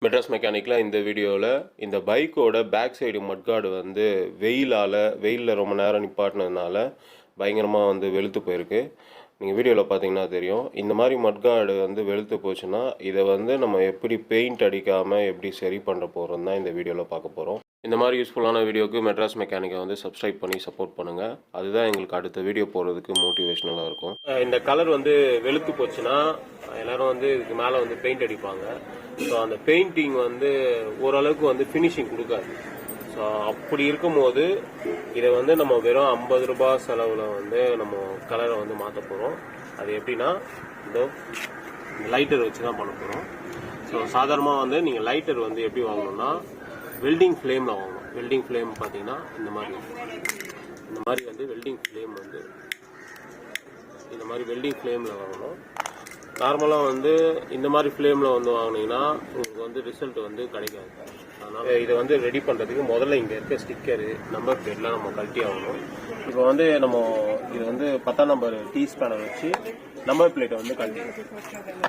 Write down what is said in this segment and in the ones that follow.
மெட்ராஸ் மெக்கானிக்கில் இந்த வீடியோவில் இந்த பைக்கோட பேக் சைடு மட்கார்டு வந்து வெயிலில் ரொம்ப நேரம் நிப்பாட்டினதுனால பயங்கரமாக வந்து வெளுத்து போயிருக்கு. நீங்கள் வீடியோவில் பார்த்தீங்கன்னா தெரியும். இந்த மாதிரி மட்கார்டு வந்து வெளுத்து போச்சுன்னா இதை வந்து நம்ம எப்படி பெயிண்ட் அடிக்காமல் எப்படி சரி பண்ணுற போகிறோம் தான் இந்த வீடியோவில் பார்க்க போகிறோம். இந்த மாதிரி யூஸ்ஃபுல்லான வீடியோக்கு மெட்ராஸ் மெக்கானிக்கை வந்து சப்ஸ்கிரைப் பண்ணி சப்போர்ட் பண்ணுங்கள். அதுதான் எங்களுக்கு அடுத்த வீடியோ போகிறதுக்கு மோட்டிவேஷ்னலாக இருக்கும். இந்த கலர் வந்து வெளுத்து போச்சுன்னா எல்லோரும் வந்து இதுக்கு மேலே வந்து பெயிண்ட் அடிப்பாங்க. ஸோ அந்த பெயிண்டிங் வந்து ஓரளவுக்கு வந்து ஃபினிஷிங் கொடுக்காது. ஸோ அப்படி இருக்கும்போது இதை வந்து நம்ம வெறும் 50 ரூபாய் செலவில் வந்து நம்ம கலரை வந்து மாற்ற போகிறோம். அது எப்படின்னா இந்த லைட்டர் வச்சு தான் பண்ண போகிறோம். ஸோ சாதாரணமாக வந்து நீங்கள் லைட்டர் வந்து எப்படி வாங்கணும்னா வெல்டிங் ஃப்ளேமில் வாங்கணும். வெல்டிங் ஃப்ளேம் பார்த்தீங்கன்னா இந்த மாதிரி வந்து வெல்டிங் ஃப்ளேம் வந்து இந்த மாதிரி வெல்டிங் ஃப்ளேமில் வாங்கணும். நார்மலாக வந்து இந்த மாதிரி ஃப்ளேமில் வந்து வாங்கினீங்கன்னா உங்களுக்கு வந்து ரிசல்ட் வந்து கிடைக்காது. அதனால் இதை வந்து ரெடி பண்ணுறதுக்கு முதல்ல இங்கே இருக்க ஸ்டிக்கரு நம்பர் பிளேட்லாம் நம்ம கழட்டி ஆகணும். இப்போ வந்து நம்ம இது வந்து 10ஆம் நம்பர் டீ ஸ்பேனர் வச்சு நம்பர் பிளேட்டை வந்து கழட்டி.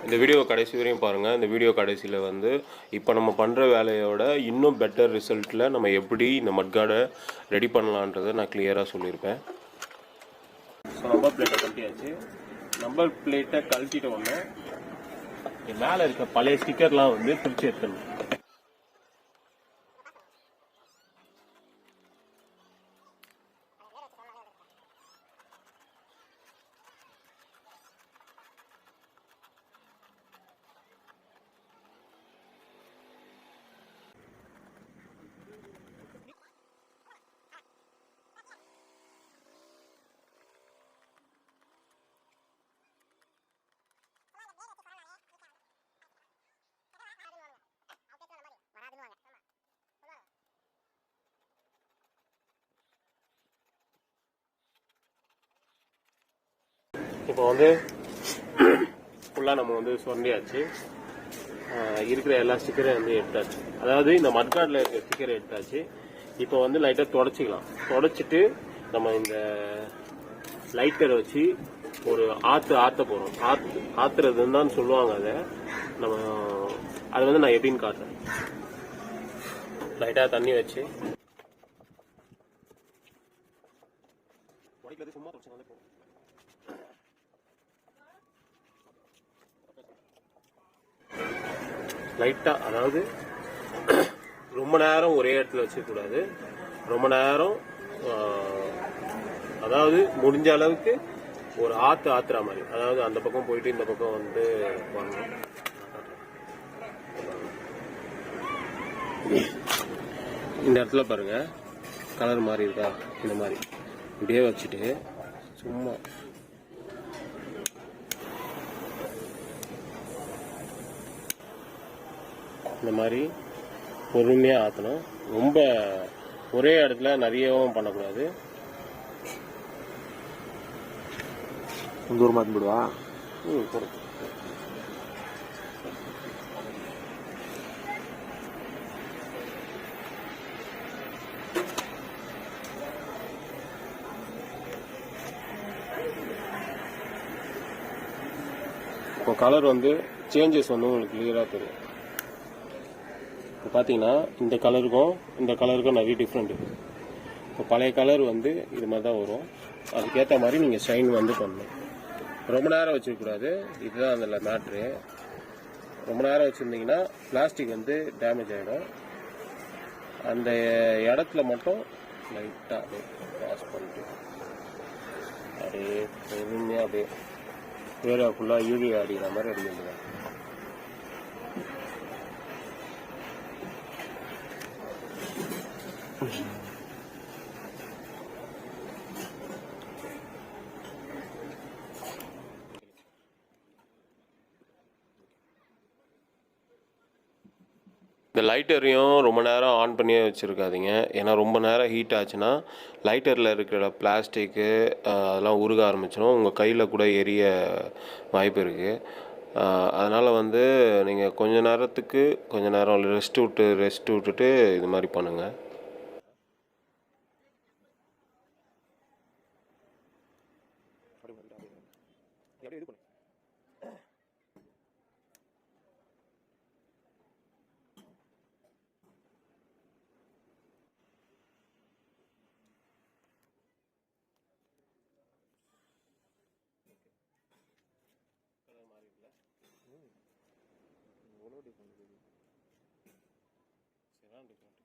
இந்த வீடியோ கடைசி வரையும் பாருங்கள். இந்த வீடியோ கடைசியில் வந்து இப்போ நம்ம பண்ணுற வேலையோட இன்னும் பெட்டர் ரிசல்ட்டில் நம்ம எப்படி இந்த மட்கார்டை ரெடி பண்ணலான்றதை நான் கிளியராக சொல்லியிருப்பேன். ஸோ நம்பர் பிளேட்டை கழட்டியாச்சு. நம்பர் பிளேட்டை கழட்டிட்ட உடனே மேலே இருக்க பழைய ஸ்டிக்கர்லாம் வந்து பிரித்து எடுத்துடணும். இப்போ வந்து ஃபுல்லாக நம்ம வந்து சொரண்டியாச்சு. இருக்கிற எல்லா ஸ்டிக்கரையும் வந்து எடுத்தாச்சு. அதாவது இந்த மட்கார்டில் இருக்கிற ஸ்டிக்கரை எடுத்தாச்சு. இப்போ வந்து லைட்டாக தொடச்சிக்கலாம். தொடச்சிட்டு நம்ம இந்த லைட்டரை வச்சு ஒரு ஆற்ற போகிறோம். ஆற்றுறதுன்னு தான் சொல்லுவாங்க. அதை வந்து நான் எப்படின்னு காட்டுறேன். லைட்டாக தண்ணி வச்சு சும்மா தொடச்சு போகும். லைட்டாக, அதாவது ரொம்ப நேரம் ஒரே இடத்துல வச்சுக்கூடாது. ரொம்ப நேரம், அதாவது முடிஞ்ச அளவுக்கு ஒரு ஆற்றுற மாதிரி, அதாவது அந்த பக்கம் போயிட்டு இந்த பக்கம் வந்து பண்ணணும். இந்த இடத்துல பாருங்க கலர் மாதிரி இருக்கா, இந்த மாதிரி இப்படியே வச்சுட்டு சும்மா இந்த மாதிரி பொறுமையாக ஆற்றணும். ரொம்ப ஒரே இடத்துல நிறையவும் பண்ணக்கூடாது. தூரமாக இருந்துடுவா. இப்போ கலர் வந்து சேஞ்சஸ் வந்து உங்களுக்கு கிளியராக தெரியும். இப்போ பார்த்தீங்கன்னா இந்த கலருக்கும் நிறைய டிஃப்ரெண்ட் இருக்குது. இப்போ பழைய கலர் வந்து இது மாதிரி தான் வரும். அதுக்கேற்ற மாதிரி நீங்கள் ஷைன் வந்து பண்ணணும். ரொம்ப நேரம் வச்சுருக்கூடாது. இதுதான் அதில் மேட்ரு. ரொம்ப நேரம் வச்சுருந்தீங்கன்னா பிளாஸ்டிக் வந்து டேமேஜ் ஆகிடும். அந்த இடத்துல மட்டும் லைட்டாக அப்படியே வாஷ் பண்ணிட்டு அப்படியே பொறுமையாக அப்படியே ஏரியா ஃபுல்லாக யூவி அடிக்கிற மாதிரி அடிக்கிறது. இந்த லைட்டரையும் ரொம்ப நேரம் ஆன் பண்ணியே வச்சுருக்காதீங்க. ஏன்னா ரொம்ப நேரம் ஹீட் ஆச்சுன்னா லைட்டரில் இருக்கிற பிளாஸ்டிக்கு அதெல்லாம் உருக ஆரம்பிச்சிடும். உங்கள் கையில் கூட எரிய வாய்ப்பு இருக்குது. அதனால் வந்து நீங்கள் கொஞ்ச நேரம் ரெஸ்ட் விட்டுட்டு இது மாதிரி பண்ணுங்கள். எவ்வளோ டிஃப்ரெண்ட் இருக்குது. சரியான டிஃப்ரெண்ட்.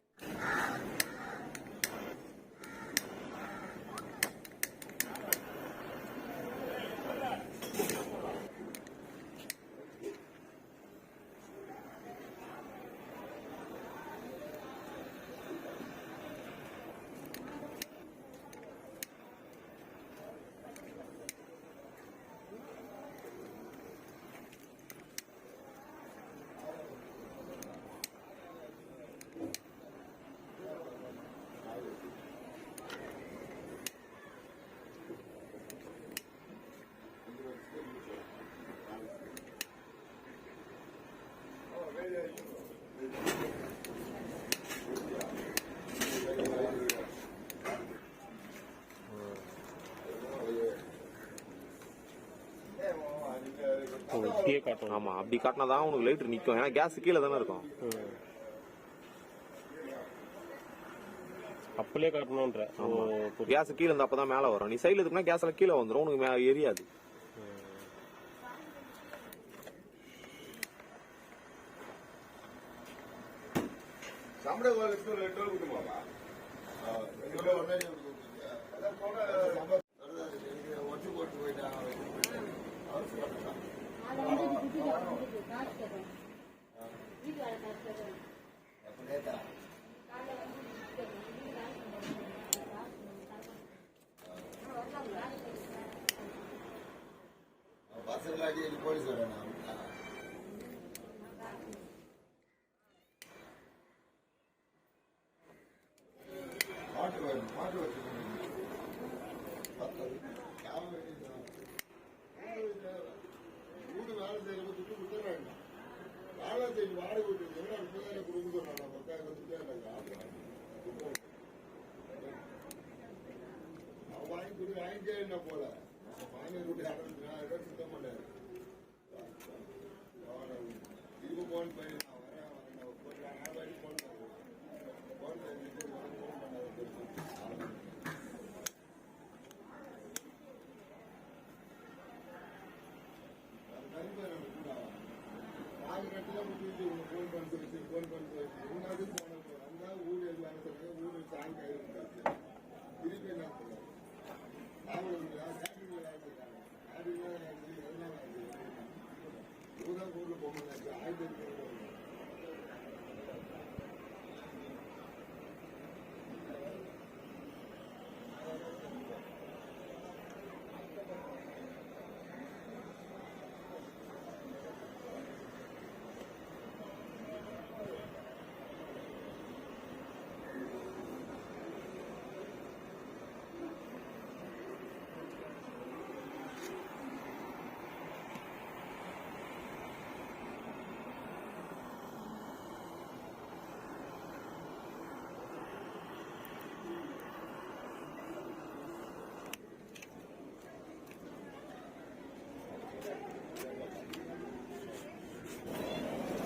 ஆமா, அப்படி காட்டினாதான் உனக்கு லைட் நிக்கும். ஏன்னா கேஸ் கீழே தானே இருக்கும். அப்படியே காட்டணும்ன்ற. கேஸ் கீழே இருந்தா அப்பதான் மேல வரும். நீ சைடுல இருக்குன்னா கேஸ்ல கீழே வந்துடும், உனக்கு எரியாது. போலீஸ் மாட்டு வச்சு வீடு வேலை செய்யறப்ப துட்டு கொடுத்துறாங்க. வேலை செய்ய வாடகை விட்டு 30,000 கொடுக்க சொன்னாங்க. 10,000 வாங்கி கொடு வாங்கிட்டே என்ன போல வாங்கி கூட்டி அடைஞ்சுனா சுத்தம் பண்ணாரு. திரும்ப போன் பண்ணி நான் வரேன் போன்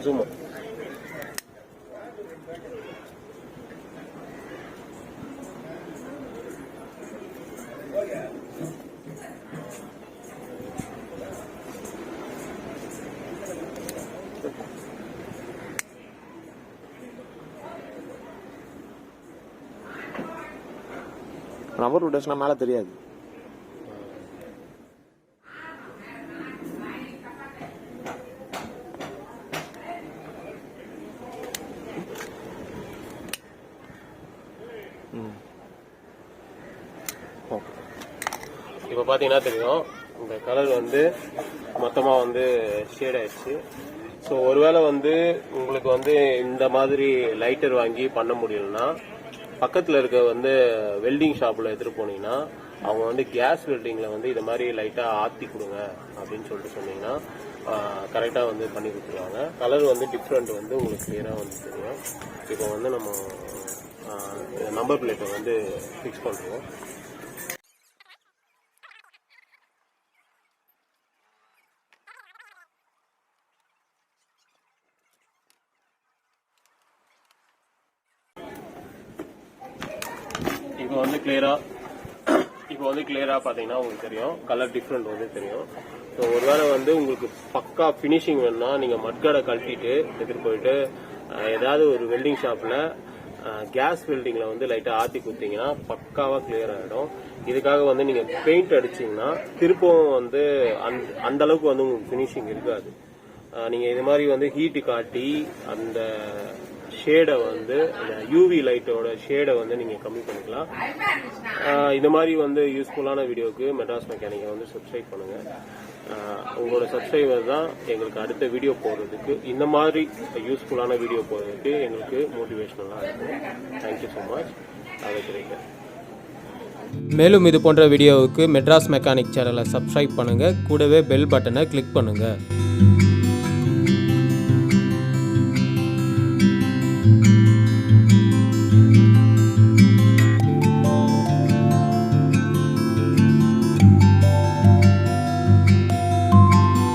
ஜூம் நம்பர் விட்டேன்னா மேல தெரியாது. இப்போ பார்த்தீங்கன்னா தெரியும், இந்த கலர் வந்து மொத்தமாக வந்து ஷேட் ஆயிடுச்சு. ஸோ ஒருவேளை வந்து உங்களுக்கு வந்து இந்த மாதிரி லைட்டர் வாங்கி பண்ண முடியலன்னா பக்கத்தில் இருக்க வந்து வெல்டிங் ஷாப்பில் எடுத்துகிட்டு போனீங்கன்னா அவங்க வந்து கேஸ் வெல்டிங்கில் வந்து இதை மாதிரி லைட்டாக ஆற்றி கொடுங்க அப்படின்னு சொல்லிட்டு சொன்னீங்கன்னா கரெக்டாக வந்து பண்ணி கொடுத்துருவாங்க. கலர் வந்து டிஃப்ரெண்ட் வந்து உங்களுக்கு கிளியராக வந்து தெரியும். இப்போ வந்து நம்ம நம்பர் பிளேட்டை வந்து ஃபிக்ஸ் பண்ணுறோம். இப்போ வந்து கிளியராக இப்போ வந்து கிளியராக பார்த்தீங்கன்னா உங்களுக்கு தெரியும், கலர் டிஃப்ரெண்ட் வந்து தெரியும். ஸோ ஒருவேளை வந்து உங்களுக்கு பக்கா ஃபினிஷிங் வேணும்னா நீங்கள் மட்கார்டை கழட்டிட்டு எடுத்துகிட்டு போயிட்டு ஏதாவது ஒரு வெல்டிங் ஷாப்பில் கேஸ் வெல்டிங்கில் வந்து லைட்டாக ஆற்றி கொடுத்தீங்கன்னா பக்காவாக கிளியர் ஆகிடும். இதுக்காக வந்து நீங்கள் பெயிண்ட் அடிச்சிங்கன்னா திருப்பவும் வந்து அந்த அளவுக்கு வந்து உங்களுக்கு ஃபினிஷிங் இருக்காது. நீங்கள் இது மாதிரி வந்து ஹீட்டு காட்டி அந்த ஷேடை வந்து யூவி லைட்டோட ஷேடை வந்து நீங்கள் கம்மி பண்ணிக்கலாம். இந்த மாதிரி வந்து யூஸ்ஃபுல்லான வீடியோவுக்கு மெட்ராஸ் மெக்கானிக்கை வந்து சப்ஸ்கிரைப் பண்ணுங்கள். உங்களோட சப்ஸ்கிரைபர் தான் எங்களுக்கு அடுத்த வீடியோ போடுறதுக்கு, இந்த மாதிரி யூஸ்ஃபுல்லான வீடியோ போடுறதுக்கு எங்களுக்கு மோட்டிவேஷனலாக இருக்கும். Thank you so much. அதை கிடைக்க மேலும் இது போன்ற வீடியோவுக்கு மெட்ராஸ் மெக்கானிக் சேனலை சப்ஸ்கிரைப் பண்ணுங்கள். கூடவே பெல் பட்டனை கிளிக் பண்ணுங்கள்.